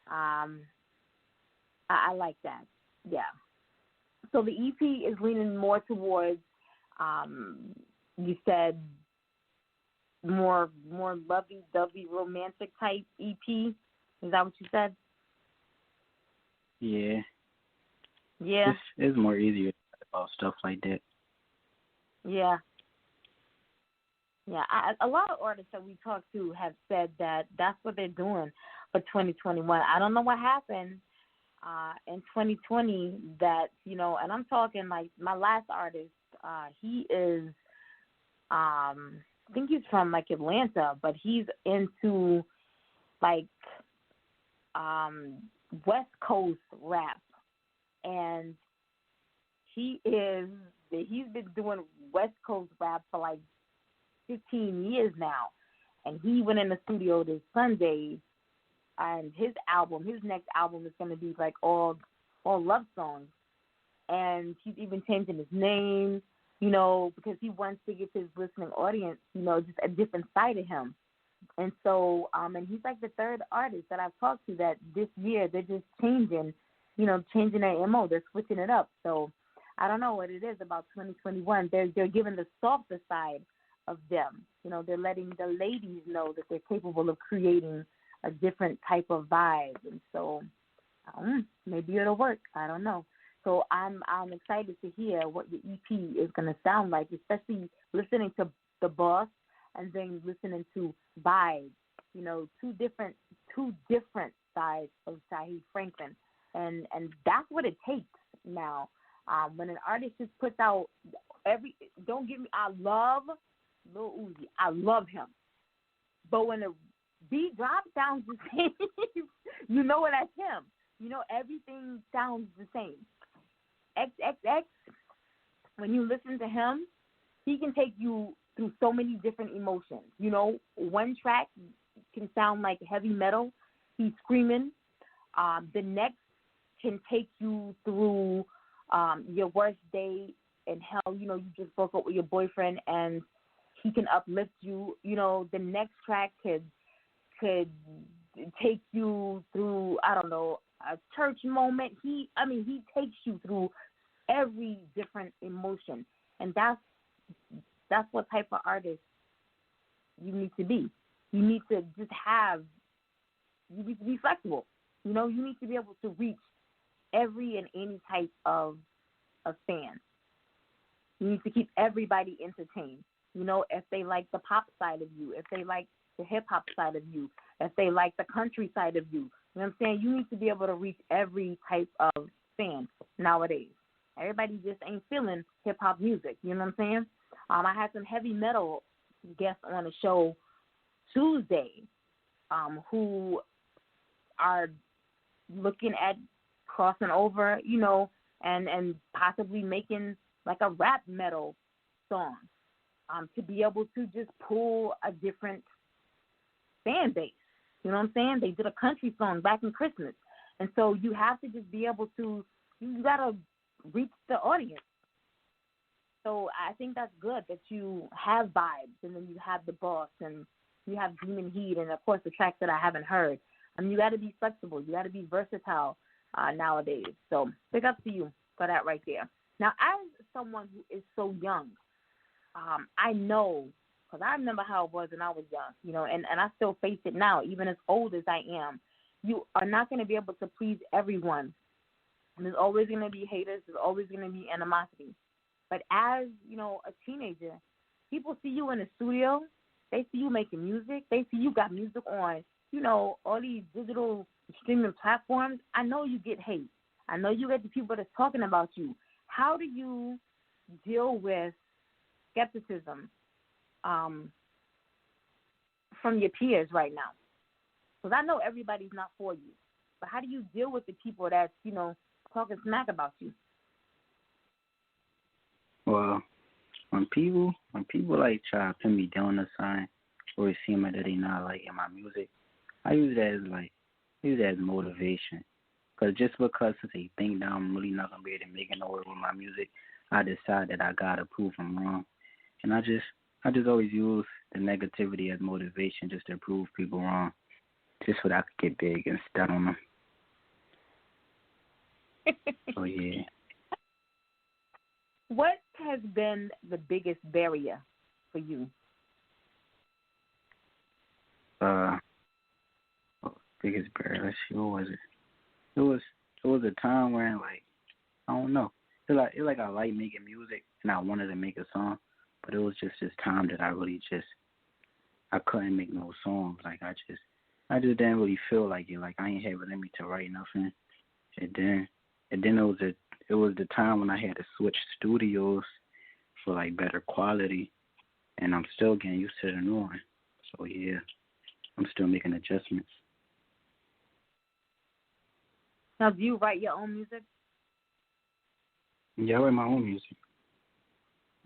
I like that. Yeah. So the EP is leaning more towards, you said, more lovey-dovey romantic type EP. Is that what you said? Yeah. Yeah. It's more easier about stuff like that. Yeah. Yeah. A lot of artists that we talked to have said that that's what they're doing for 2021. I don't know what happened in 2020 that, and I'm talking like my last artist, he is, I think he's from like Atlanta, but he's into like West Coast rap, and he's been doing West Coast rap for like 15 years now, and he went in the studio this Sunday, and his next album is going to be like all love songs, and he's even changing his name, because he wants to give his listening audience, just a different side of him. And so, and he's like the third artist that I've talked to that this year they're just changing their MO. They're switching it up. So I don't know what it is about 2021. They're giving the softer side of them. They're letting the ladies know that they're capable of creating a different type of vibe. And so maybe it'll work. I don't know. So I'm excited to hear what your EP is going to sound like, especially listening to The Boss and then listening to Vibes. Two different sides of Shaheed Franklin, and that's what it takes now. When an artist just puts out I love Lil Uzi. I love him, but when the beat drops, sounds the same. That's him. Everything sounds the same. XXX, when you listen to him, he can take you through so many different emotions. One track can sound like heavy metal. He's screaming. The next can take you through your worst day in hell. You just broke up with your boyfriend, and he can uplift you. The next track could take you through, I don't know, a church moment. He takes you through every different emotion, and that's what type of artist you need to be. You need to just you need to be flexible. You need to be able to reach every and any type of fan. You need to keep everybody entertained. If they like the pop side of you, if they like the hip-hop side of you, if they like the country side of you. You know what I'm saying? You need to be able to reach every type of fan nowadays. Everybody just ain't feeling hip-hop music. You know what I'm saying? I had some heavy metal guests on the show Tuesday who are looking at crossing over, and possibly making like a rap metal song to be able to just pull a different fan base. You know what I'm saying? They did a country song back in Christmas. And so you have to just be able to, you got to reach the audience. So I think that's good that you have Vibes, and then you have The Boss, and you have Demon Heat, and of course the tracks that I haven't heard. You got to be flexible. You got to be versatile nowadays. So big up to you for that right there. Now, as someone who is so young, I know, because I remember how it was when I was young, and I still face it now, even as old as I am. You are not going to be able to please everyone. And there's always going to be haters. There's always going to be animosity. But as, a teenager, people see you in the studio. They see you making music. They see you got music on, all these digital streaming platforms. I know you get hate. I know you get the people that's talking about you. How do you deal with skepticism from your peers right now? Because I know everybody's not for you. But how do you deal with the people that's, talking smack about you? Well, when people like try to pin me down or something, or it seems like that they not liking my music, I use that as motivation. Cause just because they think that I'm really not gonna be able to make it nowhere with my music, I decide that I gotta prove them wrong, and I just always use the negativity as motivation just to prove people wrong, just so that I could get big and start on them. So yeah. What has been the biggest barrier for you? Biggest barrier. Let's see, what was it? It was a time where I don't know. It's like I like making music and I wanted to make a song, but it was just this time that I really I couldn't make no songs. Like I just didn't really feel like it. Like I ain't have it in me to write nothing. And then it was the time when I had to switch studios for like better quality, and I'm still getting used to the new one. So yeah, I'm still making adjustments. Now, do you write your own music? Yeah, I write my own music.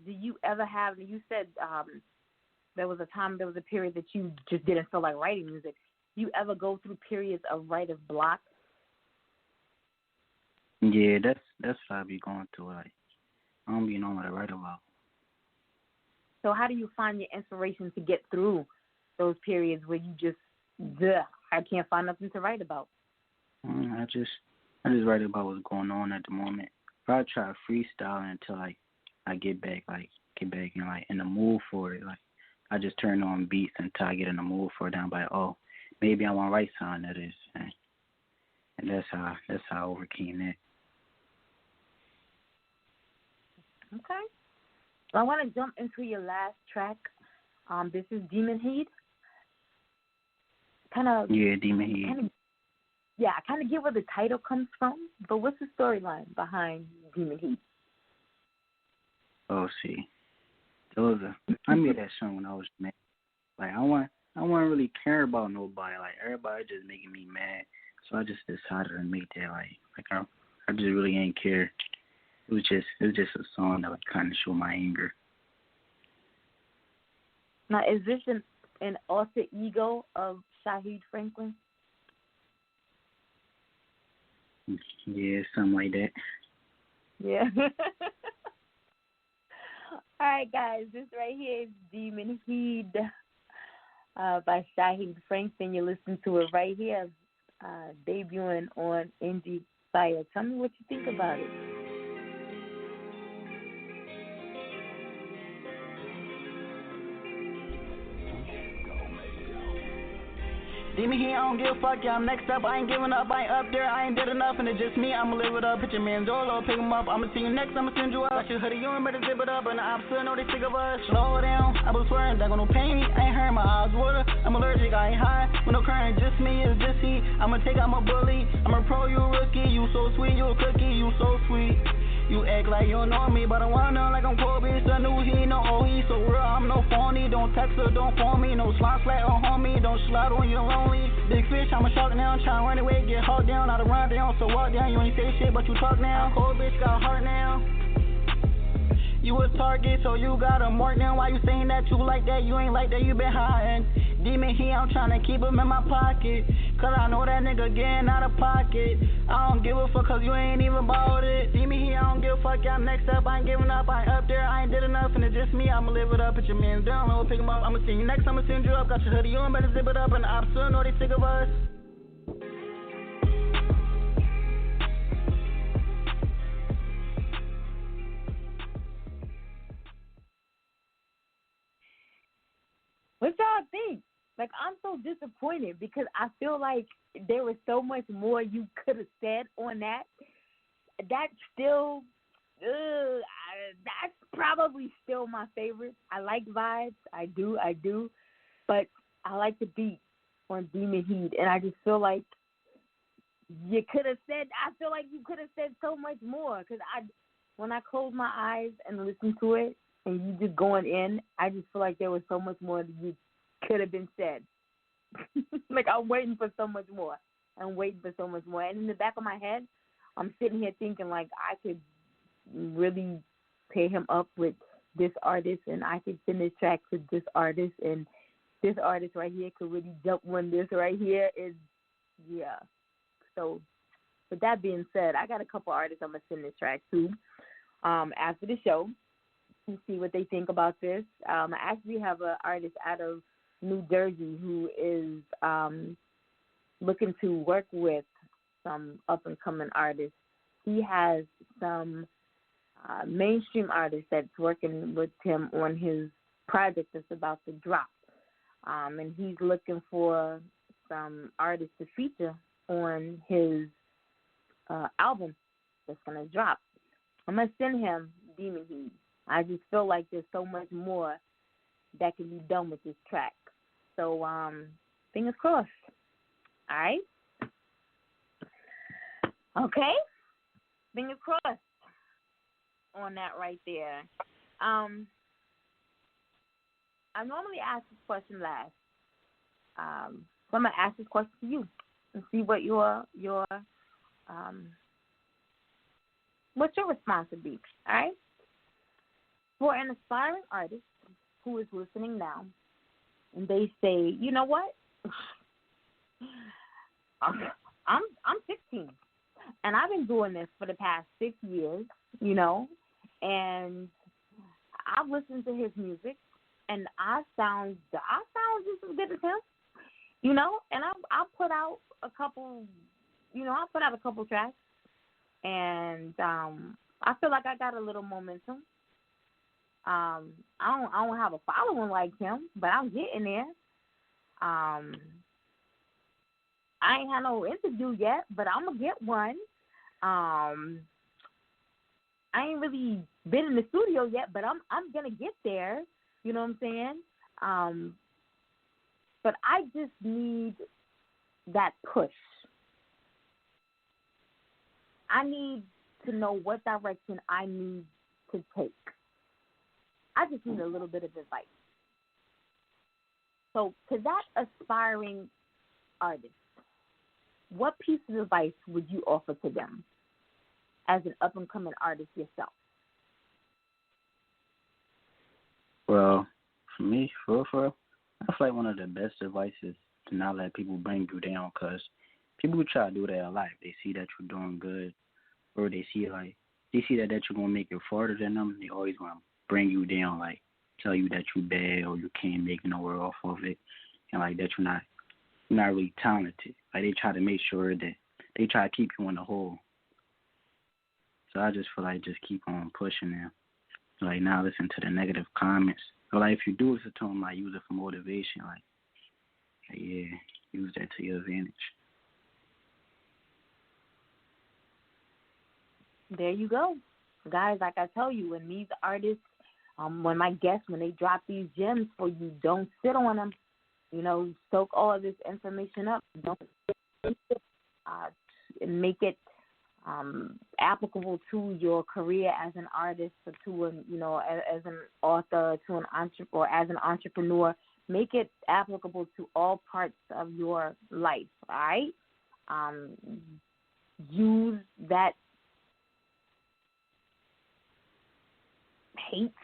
Do you ever have, you said there was a period that you just didn't feel like writing music. Do you ever go through periods of writer's block? Yeah, that's what I be going through. Like, I don't be knowing what to write about. So how do you find your inspiration to get through those periods where you just, I can't find nothing to write about? I just write about what's going on at the moment. I try freestyling until I get back in in the mood for it. Like I just turn on beats until I get in the mood for it. I'm like, oh, maybe I want to write something that is, and that's how I overcame that. Okay. Well, I want to jump into your last track. This is Demon Heat. Demon Heat. I kind of get where the title comes from, but what's the storyline behind Demon Heat? Oh, see, I made that song when I was mad. Like I wasn't really caring about nobody. Like everybody just making me mad, so I just decided to make that. Like I just really ain't care. It was just a song that would kind of show my anger. Now, is this an alter ego of Shaheed Franklin? Yeah, something like that. Yeah. All right, guys, this right here is Demon Heat by Shaheed Franklin. You're listening to it right here, debuting on Endie Fiya. Tell me what you think about it. Demon here, I don't give a fuck, yeah, I'm next up, I ain't giving up, I ain't up there, I ain't did enough, and it's just me, I'ma live it up, put your man Zolo, pick him up, I'ma see you next, I'ma send you up, got your hoodie, you better zip it up, and the opposite know they sick of us, slow down, I was swearing, that gonna pay me, I ain't hurting my eyes water, I'm allergic, I ain't high, with no current, just me, it's just he, I'ma take out my bully, I'm a pro, you a rookie, you so sweet, you a cookie, you so sweet. You act like you don't know me, but I wanna know like I'm Kobe. So new he no oh he so real, I'm no phony. Don't text her, don't phone me, no slime flat or homie. Don't slide when you're lonely. Big fish, I'm a shark now. Tryna run away, get hauled down, out of run down. So walk down, you ain't say shit, but you talk now. Cold bitch got a heart now. You a target, so you got a mark now. Why you saying that you like that? You ain't like that, you been hiding. Demon here, I'm tryna keep him in my pocket. Cause I know that nigga getting out of pocket. I don't give a fuck cause you ain't even bought it. Demon here, I don't give a fuck, yeah, I'm next up. I ain't giving up, I ain't up there, I ain't did enough. And it's just me, I'ma live it up. Put your man down, I'ma pick him up. I'ma see you next, I'ma send you up. Got your hoodie, you better zip it up. And the opposite know they sick of us. What y'all think? Like, I'm so disappointed because I feel like there was so much more you could have said on that. That's still, that's probably still my favorite. I like vibes. I do. But I like the beat on Demon Heat. And I just feel like you could have said. I feel like you could have said so much more because when I close my eyes and listen to it, and you just going in, I just feel like there was so much more that you could have been said. Like I'm waiting for so much more. I'm waiting for so much more. And in the back of my head, I'm sitting here thinking like I could really pair him up with this artist, and I could send this track to this artist, and this artist right here could really jump on this right here. Is yeah. So with that being said, I got a couple artists I'm gonna send this track to after the show and see what they think about this. I actually have an artist out of New Jersey who is looking to work with some up-and-coming artists. He has some mainstream artists that's working with him on his project that's about to drop. And he's looking for some artists to feature on his album that's going to drop. I'm going to send him Demon Heat. I just feel like there's so much more that can be done with this track. So, fingers crossed. All right? Okay? Fingers crossed on that right there. I normally ask this question last. So I'm going to ask this question to you and see what what's your response would be, all right? For an aspiring artist who is listening now, and they say, you know what? I'm 16, and I've been doing this for the past 6 years, you know, and I've listened to his music, and I sound just as good as him, you know, and I put out a couple tracks, and I feel like I got a little momentum. I don't have a following like him, but I'm getting there. I ain't had no interview yet, but I'm gonna get one. I ain't really been in the studio yet, but I'm gonna get there. You know what I'm saying? But I just need that push. I need to know what direction I need to take. I just need a little bit of advice. So to that aspiring artist, what piece of advice would you offer to them as an up-and-coming artist yourself? Well, for me, for real, I feel like one of the best advice is to not let people bring you down, because people try to do that a lot. They see that you're doing good, or they see that you're going to make it farther than them. They always want to bring you down, like tell you that you're bad or you can't make nowhere off of it, and like that you're not really talented. Like they try to make sure that they try to keep you in the hole. So I just feel like just keep on pushing them. Like not listen to the negative comments. Or like if you do listen to them, like use it for motivation. Like yeah, use that to your advantage. There you go. Guys, like I tell you, when these artists, when my guests, when they drop these gems for you, don't sit on them. You know, soak all of this information up. Don't make it applicable to your career as an artist, or to as an author, to an entrepreneur, as an entrepreneur. Make it applicable to all parts of your life. All right. Use that hate,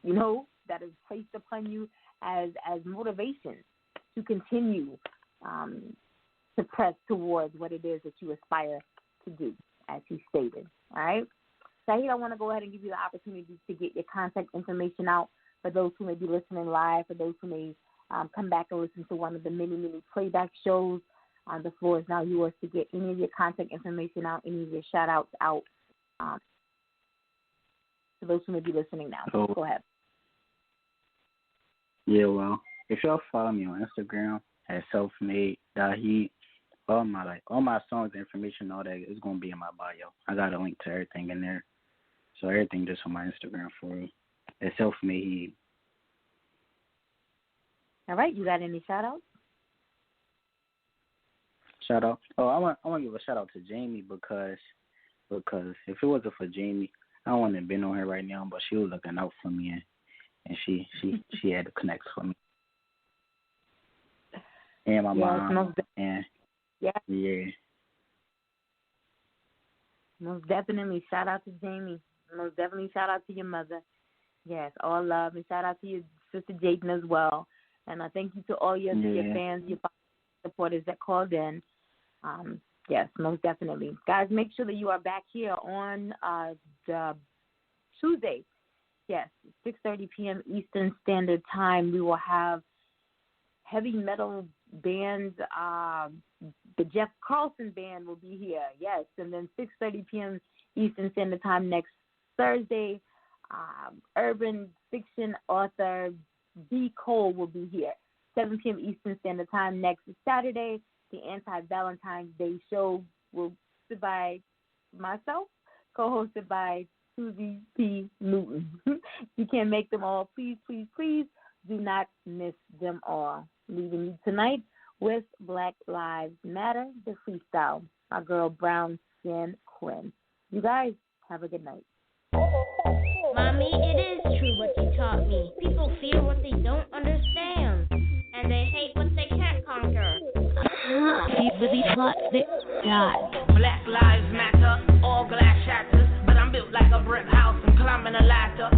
that is placed upon you as motivation to continue to press towards what it is that you aspire to do, as he stated. All right? Shaheed, I want to go ahead and give you the opportunity to get your contact information out for those who may be listening live, for those who may come back and listen to one of the many, many playback shows. The floor is now yours to get any of your contact information out, any of your shout-outs out. For those who may be listening now. Go ahead. Yeah, well, if y'all follow me on Instagram at selfmade.heat, all my songs, information, all that is gonna be in my bio. I got a link to everything in there. So everything just on my Instagram for you. At selfmade. All right, you got any shout outs? Shout out. Oh, I want to give a shout out to Jamie because if it wasn't for Jamie, I wouldn't have been on her right now. But she was looking out for me, and she had the connects for me. And my mom. And yeah. Most definitely. Shout out to Jamie. Most definitely shout out to your mother. Yes, all love. And shout out to your sister Jaden as well. And I thank you to all your fans, your supporters that called in. Yes, most definitely. Guys, make sure that you are back here on the Tuesday. Yes, 6:30 p.m. Eastern Standard Time. We will have heavy metal bands. The Jeff Carlson Band will be here. Yes, and then 6:30 p.m. Eastern Standard Time next Thursday. Urban fiction author B. Cole will be here. 7 p.m. Eastern Standard Time next Saturday. The Anti-Valentine's Day show will be hosted by myself, co-hosted by Susie P. Newton. You can't make them all. Please, please, please do not miss them all. Leaving you tonight with Black Lives Matter, the freestyle. My girl Brown Skin Quinn. You guys have a good night. Mommy, it is true what you taught me. People fear what they don't understand, and they hate what they can't conquer. Really thought they died. Black lives matter, all glass shatters, but I'm built like a brick house. I'm climbing a ladder.